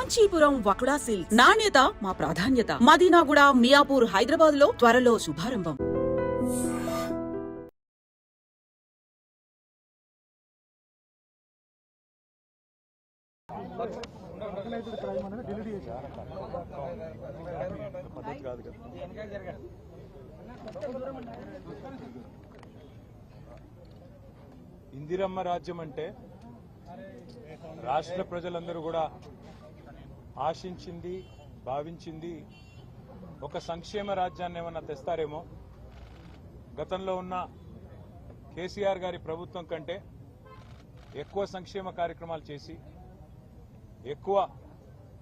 Kanchipuram వకుడా silks నాణ్యత మా ప్రాధాన్యత. మదీనాగూడ, మియాపూర్, హైదరాబాద్ లో త్వరలో శుభారంభం. ఇందిరమ్మ రాజ్యం అంటే రాష్ట్ర ప్రజలందరూ కూడా ఆశించింది, భావించింది ఒక సంక్షేమ రాజ్యాన్ని ఏమన్నా తెస్తారేమో. గతంలో ఉన్న కేసీఆర్ గారి ప్రభుత్వం కంటే ఎక్కువ సంక్షేమ కార్యక్రమాలు చేసి ఎక్కువ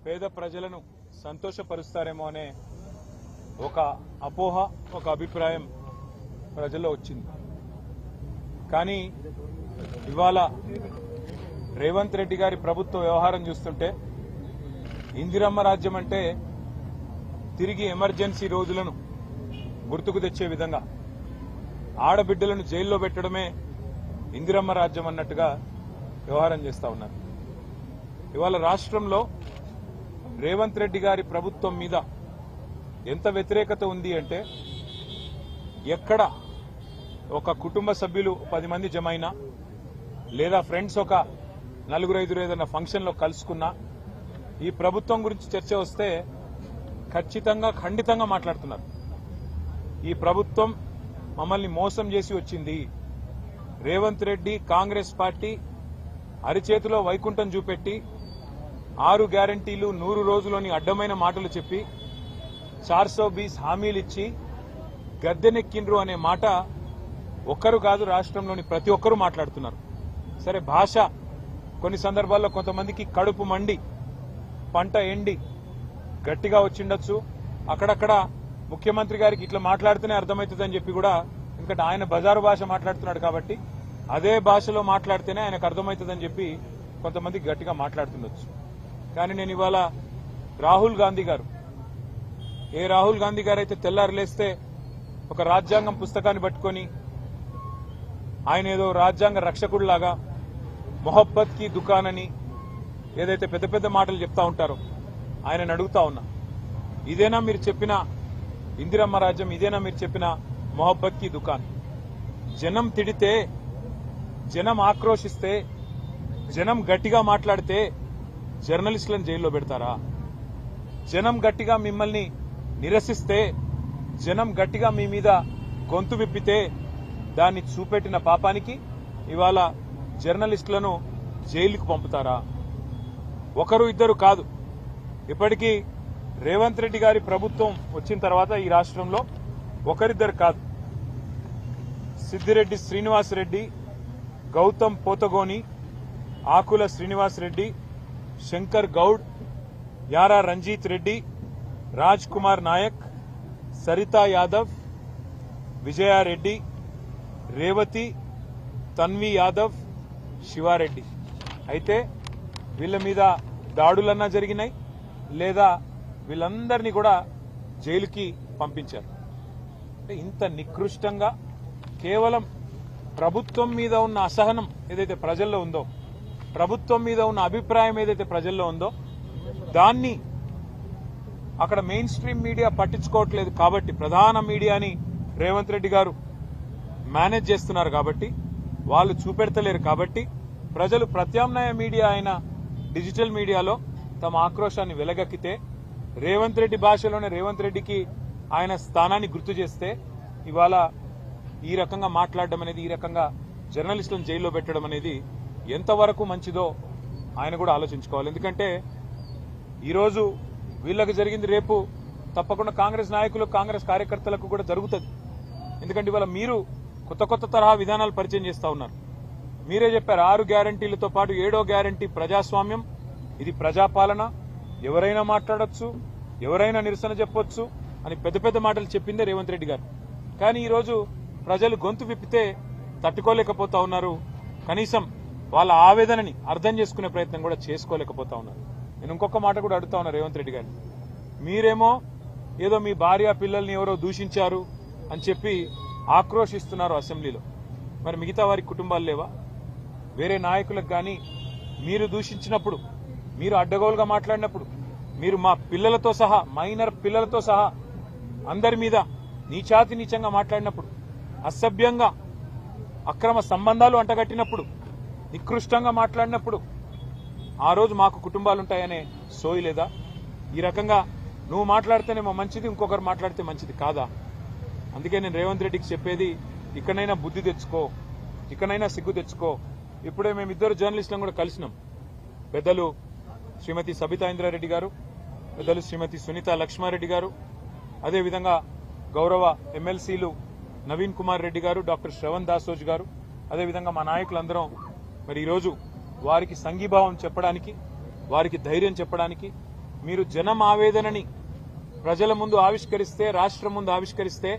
పేద ప్రజలను సంతోషపరుస్తారేమో అనే ఒక అపోహ, ఒక అభిప్రాయం ప్రజల్లో వచ్చింది. కానీ ఇవాళ రేవంత్ రెడ్డి గారి ప్రభుత్వ వ్యవహారం చూస్తుంటే ఇందిరమ్మ రాజ్యం అంటే తిరిగి ఎమర్జెన్సీ రోజులను గుర్తుకు తెచ్చే విధంగా ఆడబిడ్డలను జైల్లో పెట్టడమే ఇందిరమ్మ రాజ్యం అన్నట్టుగా వ్యవహారం చేస్తా ఉన్నారు. ఇవాళ రాష్ట్రంలో రేవంత్ రెడ్డి గారి ప్రభుత్వం మీద ఎంత వ్యతిరేకత ఉంది అంటే, ఎక్కడ ఒక కుటుంబ సభ్యులు 10 మంది జమైనా లేదా ఫ్రెండ్స్ ఒక 4-5 ఏదైనా ఫంక్షన్లో కలుసుకున్నా ఈ ప్రభుత్వం గురించి చర్చ వస్తే ఖచ్చితంగా ఖండితంగా మాట్లాడుతున్నారు. ఈ ప్రభుత్వం మమ్మల్ని మోసం చేసి వచ్చింది. రేవంత్ రెడ్డి కాంగ్రెస్ పార్టీ అరిచేతిలో వైకుంఠం చూపెట్టి 6 గ్యారంటీలు 100 రోజులోని అడ్డమైన మాటలు చెప్పి 420 హామీలిచ్చి గద్దెనెక్కిండ్రు అనే మాట ఒక్కరు కాదు, రాష్ట్రంలోని ప్రతి ఒక్కరూ మాట్లాడుతున్నారు. సరే, భాష కొన్ని సందర్భాల్లో కొంతమందికి కడుపు మండి పంట ఎండి గట్టిగా వచ్చిండొచ్చు. అక్కడక్కడ ముఖ్యమంత్రి గారికి ఇట్లా మాట్లాడితేనే అర్థమవుతుందని చెప్పి కూడా, ఎందుకంటే ఆయన బజారు భాష మాట్లాడుతున్నాడు కాబట్టి అదే భాషలో మాట్లాడితేనే ఆయనకు అర్థమవుతుందని చెప్పి కొంతమంది గట్టిగా మాట్లాడుతుండొచ్చు. కానీ నేను ఇవాళ రాహుల్ గాంధీ గారు అయితే తెల్లారు లేస్తే ఒక రాజ్యాంగం పుస్తకాన్ని పట్టుకొని ఆయన ఏదో రాజ్యాంగ రక్షకుడిలాగా మొహబ్బత్ కి దుకాన్ అని ఏదైతే పెద్ద పెద్ద మాటలు చెప్తా ఉంటారో ఆయనను అడుగుతా ఉన్నా, ఇదేనా మీరు చెప్పిన ఇందిరమ్మ రాజ్యం? ఇదేనా మీరు చెప్పిన మొహబ్బత్ కి దుకాన్? జనం తిడితే, జనం ఆక్రోశిస్తే, జనం గట్టిగా మాట్లాడితే జర్నలిస్టులను జైల్లో పెడతారా? జనం గట్టిగా మిమ్మల్ని నిరసిస్తే, జనం గట్టిగా మీ మీద గొంతు విప్పితే దాన్ని చూపెట్టిన పాపానికి ఇవాళ జర్నలిస్టులను జైలుకు పంపుతారా? ఒకరు ఇద్దరు కాదు, ఇప్పటికీ రేవంత్ రెడ్డి గారి ప్రభుత్వం వచ్చిన తర్వాత ఈ రాష్ట్రంలో ఒకరిద్దరు కాదు, సిద్దిరెడ్డి శ్రీనివాసరెడ్డి, గౌతమ్ పోతగోని, ఆకుల శ్రీనివాసరెడ్డి, శంకర్ గౌడ్, యారా రంజిత్ రెడ్డి, రాజ్ కుమార్ నాయక్, సరితా యాదవ్, విజయారెడ్డి, రేవతి, తన్వి యాదవ్, శివారెడ్డి. అయితే వీళ్ళ మీద దాడులన్నా జరిగినాయి, లేదా వీళ్ళందరినీ కూడా జైలుకి పంపించారు. అంటే ఇంత నికృష్టంగా కేవలం ప్రభుత్వం మీద ఉన్న అసహనం ఏదైతే ప్రజల్లో ఉందో, ప్రభుత్వం మీద ఉన్న అభిప్రాయం ఏదైతే ప్రజల్లో ఉందో, దాన్ని అక్కడ మెయిన్ స్ట్రీమ్ మీడియా పట్టించుకోవట్లేదు కాబట్టి, ప్రధాన మీడియాని రేవంత్ రెడ్డి గారు మేనేజ్ చేస్తున్నారు కాబట్టి, వాళ్ళు చూపెడతలేరు కాబట్టి, ప్రజలు ప్రత్యామ్నాయ మీడియా అయిన డిజిటల్ మీడియాలో తమ ఆక్రోశాన్ని వెలగక్కితే, రేవంత్ రెడ్డి భాషలోనే రేవంత్ రెడ్డికి ఆయన స్థానాన్ని గుర్తు చేస్తే, ఇవాళ ఈ రకంగా మాట్లాడడం అనేది, ఈ రకంగా జర్నలిస్టులను జైల్లో పెట్టడం అనేది ఎంతవరకు మంచిదో ఆయన కూడా ఆలోచించుకోవాలి. ఎందుకంటే ఈరోజు వీళ్ళకి జరిగింది రేపు తప్పకుండా కాంగ్రెస్ నాయకులు, కాంగ్రెస్ కార్యకర్తలకు కూడా జరుగుతుంది. ఎందుకంటే ఇవాళ మీరు కొత్త కొత్త తరహా విధానాలు పరిచయం చేస్తా ఉన్నారు. మీరే చెప్పారు 6 గ్యారంటీలతో పాటు 7వ గ్యారంటీ ప్రజాస్వామ్యం, ఇది ప్రజాపాలన, ఎవరైనా మాట్లాడొచ్చు, ఎవరైనా నిరసన చెప్పొచ్చు అని పెద్ద పెద్ద మాటలు చెప్పిందే రేవంత్ రెడ్డి గారు. కానీ ఈరోజు ప్రజలు గొంతు విప్పితే తట్టుకోలేకపోతా ఉన్నారు. కనీసం వాళ్ళ ఆవేదనని అర్థం చేసుకునే ప్రయత్నం కూడా చేసుకోలేకపోతా ఉన్నారు. నేను ఇంకొక మాట కూడా అడుగుతా ఉన్నా రేవంత్ రెడ్డి గారిని, మీరేమో ఏదో మీ భార్య పిల్లల్ని ఎవరో దూషించారు అని చెప్పి ఆక్రోశిస్తున్నారు అసెంబ్లీలో. మరి మిగతా వారి కుటుంబాలు లేవా? వేరే నాయకులకు కానీ మీరు దూషించినప్పుడు మీరు అడ్డగోలుగా మాట్లాడినప్పుడు, మీరు మా పిల్లలతో సహా, మైనర్ పిల్లలతో సహా అందరి మీద నీచాతి నీచంగా మాట్లాడినప్పుడు, అసభ్యంగా అక్రమ సంబంధాలు అంటగట్టినప్పుడు, నికృష్టంగా మాట్లాడినప్పుడు ఆ రోజు మాకు కుటుంబాలుంటాయనే సోయి లేదా? ఈ రకంగా నువ్వు మాట్లాడితేనేమో మంచిది, ఇంకొకరు మాట్లాడితే మంచిది కాదా? అందుకే నేను రేవంత్ రెడ్డికి చెప్పేది, ఇక్కడైనా బుద్ధి తెచ్చుకో, ఇక్కడైనా సిగ్గు తెచ్చుకో. ఇప్పుడే మేమిద్దరు జర్నలిస్టులను కూడా కలిసినాం. పెద్దలు శ్రీమతి సబితా ఇంద్రారెడ్డి గారు, పెద్దలు శ్రీమతి సునీత లక్ష్మారెడ్డి గారు, అదేవిధంగా గౌరవ ఎమ్మెల్సీలు నవీన్ కుమార్ రెడ్డి గారు, డాక్టర్ శ్రవణ్ దాసోజ్ గారు, అదేవిధంగా మా నాయకులందరం మరి ఈరోజు వారికి సంఘీభావం చెప్పడానికి, వారికి ధైర్యం చెప్పడానికి, మీరు జనం ఆవేదనని ప్రజల ముందు ఆవిష్కరిస్తే, రాష్ట్రం ముందు ఆవిష్కరిస్తే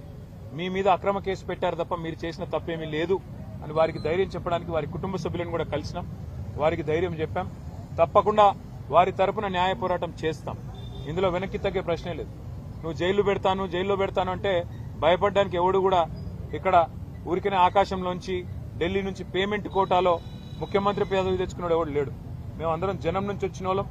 మీ మీద అక్రమ కేసు పెట్టారు తప్ప మీరు చేసిన తప్పేమీ లేదు అని వారికి ధైర్యం చెప్పడానికి వారి కుటుంబ సభ్యులను కూడా కలిసినాం. వారికి ధైర్యం చెప్పాం. తప్పకుండా వారి తరపున న్యాయ పోరాటం చేస్తాం. ఇందులో వెనక్కి తగ్గే ప్రశ్నే లేదు. నువ్వు జైల్లో పెడతాను అంటే భయపడడానికి ఎవడు కూడా ఇక్కడ ఊరికనే ఆకాశంలోంచి ఢిల్లీ నుంచి పేమెంట్ కోటాలో ముఖ్యమంత్రి పదవి తెచ్చుకున్నాడు ఎవడు లేడు. మేమందరం జనం నుంచి వచ్చిన వాళ్ళం,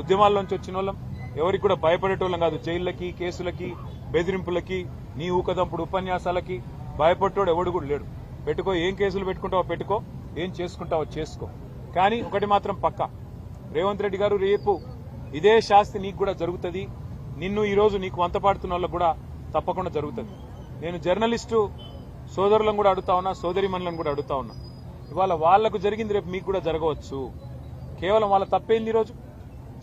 ఉద్యమాల్లోంచి వచ్చిన వాళ్ళం, ఎవరికి కూడా భయపడేటోళ్ళం కాదు. జైళ్లకి, కేసులకి, బెదిరింపులకి, నీ ఊకదంపుడు ఉపన్యాసాలకి భయపడేటోడు ఎవడు కూడా లేడు. పెట్టుకో, ఏం కేసులు పెట్టుకుంటావో పెట్టుకో, ఏం చేసుకుంటావో చేసుకో. కానీ ఒకటి మాత్రం పక్కా, రేవంత్ రెడ్డి గారు, రేపు ఇదే శాస్తి నీకు కూడా జరుగుతుంది. నిన్ను ఈరోజు నీకు వంతపాడుతున్న వాళ్ళకు కూడా తప్పకుండా జరుగుతుంది. నేను జర్నలిస్టు సోదరులను కూడా అడుగుతా ఉన్నా, సోదరిమణులను కూడా అడుగుతా ఉన్నా. ఇవాళ వాళ్లకు జరిగింది రేపు మీకు కూడా జరగవచ్చు. కేవలం వాళ్ళ తప్పేంది? ఈరోజు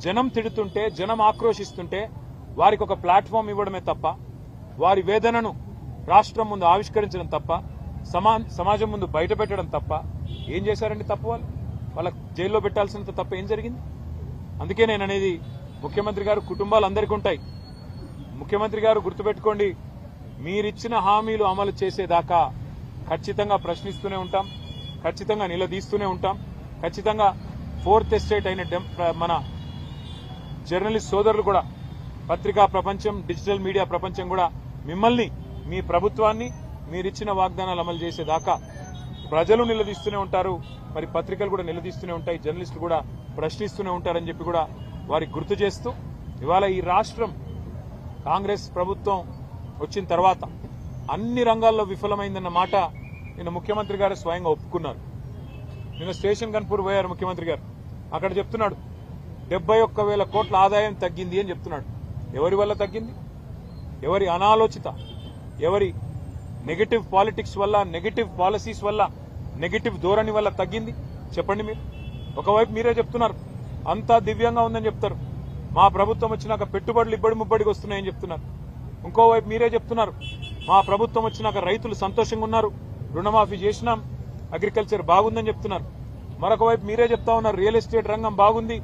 జనం తిడుతుంటే, జనం ఆక్రోశిస్తుంటే వారికి ఒక ప్లాట్ఫామ్ ఇవ్వడమే తప్ప, వారి వేదనను రాష్ట్రం ముందు ఆవిష్కరించడం తప్ప, సమాజం ముందు బయట పెట్టడం తప్ప ఏం చేశారండి తప్పు? వాళ్ళకి జైల్లో పెట్టాల్సినంత తప్ప ఏం జరిగింది? అందుకే నేను అనేది, ముఖ్యమంత్రి గారు కుటుంబాలు అందరికీ ఉంటాయి. ముఖ్యమంత్రి గారు గుర్తుపెట్టుకోండి, మీరిచ్చిన హామీలు అమలు చేసేదాకా ఖచ్చితంగా ప్రశ్నిస్తూనే ఉంటాం, ఖచ్చితంగా నిలదీస్తూనే ఉంటాం. ఖచ్చితంగా ఫోర్త్ ఎస్టేట్ అయిన మన జర్నలిస్ట్ సోదరులు కూడా, పత్రికా ప్రపంచం, డిజిటల్ మీడియా ప్రపంచం కూడా మిమ్మల్ని, మీ ప్రభుత్వాన్ని, మీరిచ్చిన వాగ్దానాలు అమలు చేసేదాకా ప్రజలు నిలదీస్తూనే ఉంటారు. మరి పత్రికలు కూడా నిలదీస్తూనే ఉంటాయి, జర్నలిస్టులు కూడా ప్రశ్నిస్తూనే ఉంటారని చెప్పి కూడా వారికి గుర్తు చేస్తూ, ఇవాళ ఈ రాష్ట్రం కాంగ్రెస్ ప్రభుత్వం వచ్చిన తర్వాత అన్ని రంగాల్లో విఫలమైందన్న మాట నిన్న ముఖ్యమంత్రి గారు స్వయంగా ఒప్పుకున్నారు. నిన్న స్టేషన్ కన్పూర్ పోయారు ముఖ్యమంత్రి గారు. అక్కడ చెప్తున్నాడు 71,000 కోట్ల ఆదాయం తగ్గింది అని చెప్తున్నాడు. ఎవరి వల్ల తగ్గింది? ఎవరి అనాలోచిత, ఎవరి నెగటివ్ పాలిటిక్స్ వల్ల, నెగటివ్ పాలసీస్ వల్ల, నెగటివ్ ధోరణి వల్ల తగ్గింది చెప్పండి మీరు. ఒకవైపు మీరే చెప్తున్నారు అంతా దివ్యంగా ఉందని చెప్తారు, మా ప్రభుత్వం వచ్చినాక పెట్టుబడులు ఇబ్బడి ముబ్బడికి వస్తున్నాయని చెప్తున్నారు. ఇంకోవైపు మీరే చెప్తున్నారు మా ప్రభుత్వం వచ్చినాక రైతులు సంతోషంగా ఉన్నారు, రుణమాఫీ చేసినాం, అగ్రికల్చర్ బాగుందని చెప్తున్నారు. మరొక వైపు మీరే చెప్తా ఉన్నారు రియల్ ఎస్టేట్ రంగం బాగుంది,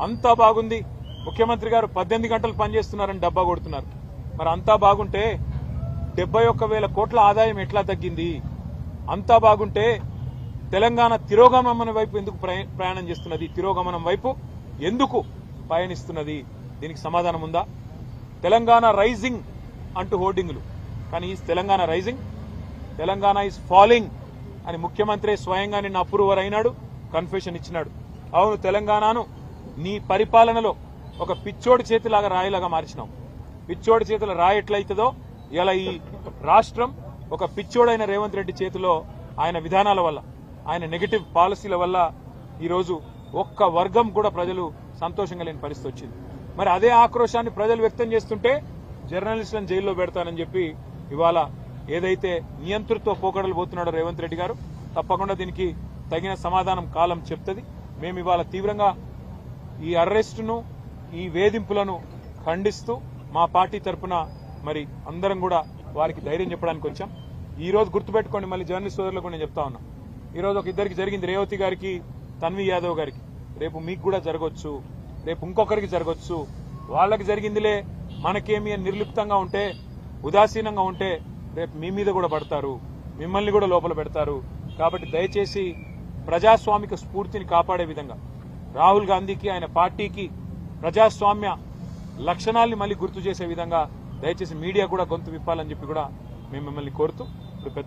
అంతా బాగుంది, ముఖ్యమంత్రి గారు 18 గంటలు పనిచేస్తున్నారని డబ్బా కొడుతున్నారు. మరి అంతా బాగుంటే 71,000 కోట్ల ఆదాయం ఎట్లా తగ్గింది? అంతా బాగుంటే తెలంగాణ తిరోగమనం వైపు ఎందుకు ప్రయాణం చేస్తున్నది? తిరోగమనం వైపు ఎందుకు పయనిస్తున్నది? దీనికి సమాధానం ఉందా? తెలంగాణ రైజింగ్ అంటూ హోర్డింగ్లు, కానీ ఈ Telangana rising, Telangana is falling అని ముఖ్యమంత్రి స్వయంగా నిన్న అప్రూవర్ అయినాడు, కన్ఫెషన్ ఇచ్చినాడు. అవును, తెలంగాణను నీ పరిపాలనలో ఒక పిచ్చోడి చేతిలాగా రాయిలాగా మార్చినావు. పిచ్చోడి చేతుల రాయి ఎట్లయితుందో ఇలా ఈ రాష్ట్రం ఒక పిచ్చోడైన రేవంత్ రెడ్డి చేతిలో, ఆయన విధానాల వల్ల, ఆయన నెగటివ్ పాలసీల వల్ల ఈరోజు ఒక్క వర్గం కూడా ప్రజలు సంతోషంగా లేని పరిస్థితి వచ్చింది. మరి అదే ఆక్రోశాన్ని ప్రజలు వ్యక్తం చేస్తుంటే జర్నలిస్టులను జైల్లో పెడతానని చెప్పి ఇవాళ ఏదైతే నియంతృత్వ పోకడలు పోతున్నాడో రేవంత్ రెడ్డి గారు, తప్పకుండా దీనికి తగిన సమాధానం కాలం చెప్తుంది. మేము ఇవాళ తీవ్రంగా ఈ అరెస్టును, ఈ వేధింపులను ఖండిస్తూ మా పార్టీ తరఫున మరి అందరం కూడా వారికి ధైర్యం చెప్పడానికి వచ్చాం. ఈ రోజు గుర్తుపెట్టుకోండి, మళ్ళీ జర్నలిస్ట్ సోదరులకు నేను చెప్తా ఉన్నా, ఈ రోజు ఒక ఇద్దరికి జరిగింది, రేవతి గారికి, తన్వి యాదవ్ గారికి. రేపు మీకు కూడా జరగవచ్చు, రేపు ఇంకొకరికి జరగవచ్చు. వాళ్ళకి జరిగిందిలే మనకేమి అని నిర్లిప్తంగా ఉంటే, ఉదాసీనంగా ఉంటే రేపు మీ మీద కూడా పడతారు, మిమ్మల్ని కూడా లోపల పెడతారు. కాబట్టి దయచేసి ప్రజాస్వామిక స్ఫూర్తిని కాపాడే విధంగా రాహుల్ గాంధీకి, ఆయన పార్టీకి ప్రజాస్వామ్య లక్షణాల్ని మళ్ళీ గుర్తు చేసే విధంగా దయచేసి మీడియా కూడా గొంతు విప్పాలని చెప్పి కూడా మేము మిమ్మల్ని కోరుతూ ఇప్పుడు పెద్ద